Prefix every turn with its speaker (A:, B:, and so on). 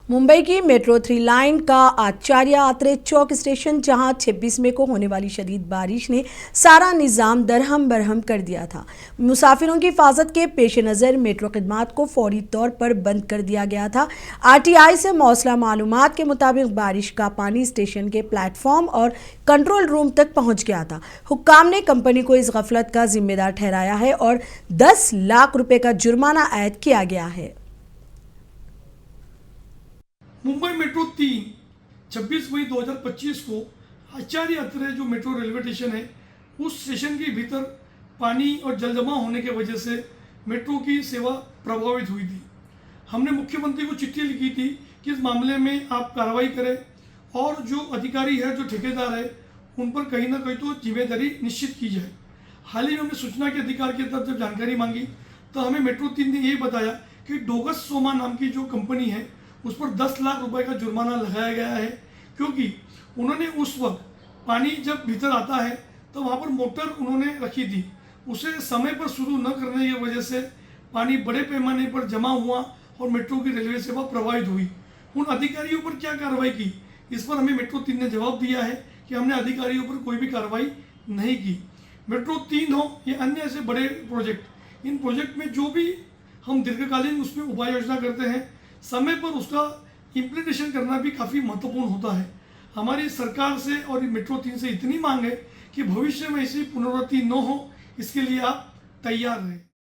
A: मुंबई की metro 3 line का आचार्य आत्रे चौक station, जहां 26 मई को होने वाली शदीद बारिश ने सारा निज़ाम दरहम बरहम कर दिया था। मुसाफिरों की हिफाजत के पेश नज़र मेट्रो खिदमात को फौरी तौर पर बंद कर दिया गया था। आरटीआई से मौसला मालूमात के मुताबिक बारिश का पानी स्टेशन के प्लेटफॉर्म और कंट्रोल रूम तक पहुंच गया था। हुक्काम ने कंपनी को इस गफलत का जिम्मेदार ठहराया है और 10 लाख रुपए का जुर्माना आयद किया गया है।
B: मुंबई मेट्रो 3 26 मई 2025 को आचार्य अत्रे जो मेट्रो रेलवे स्टेशन है, उस स्टेशन के भीतर पानी और जल जमा होने की वजह से मेट्रो की सेवा प्रभावित हुई थी। हमने मुख्यमंत्री को चिट्ठी लिखी थी कि इस मामले में आप कार्रवाई करें और जो अधिकारी है, जो ठेकेदार है, उन पर कहीं ना कहीं तो जिम्मेदारी निश्चित की जाए। हाल ही में हमने सूचना के अधिकार की तरफ जब जानकारी मांगी तो हमें मेट्रो 3 ने यही बताया कि डोगस सोमा नाम की जो कंपनी है, उस पर 10 लाख रुपए का जुर्माना लगाया गया है, क्योंकि उन्होंने उस वक्त पानी जब भीतर आता है तो वहाँ पर मोटर उन्होंने रखी थी, उसे समय पर शुरू न करने की वजह से पानी बड़े पैमाने पर जमा हुआ और मेट्रो की रेलवे सेवा प्रभावित हुई। उन अधिकारियों पर क्या कार्रवाई की, इस पर हमें मेट्रो 3 ने जवाब दिया है कि हमने अधिकारियों पर कोई भी कार्रवाई नहीं की। मेट्रो 3 हो या अन्य ऐसे बड़े प्रोजेक्ट, इन प्रोजेक्ट में जो भी हम दीर्घकालीन उसमें उपाय योजना करते हैं, समय पर उसका इम्प्लीमेंटेशन करना भी काफ़ी महत्वपूर्ण होता है। हमारी सरकार से और मेट्रो 3 से इतनी मांग है कि भविष्य में ऐसी पुनरावृत्ति न हो, इसके लिए आप तैयार रहें।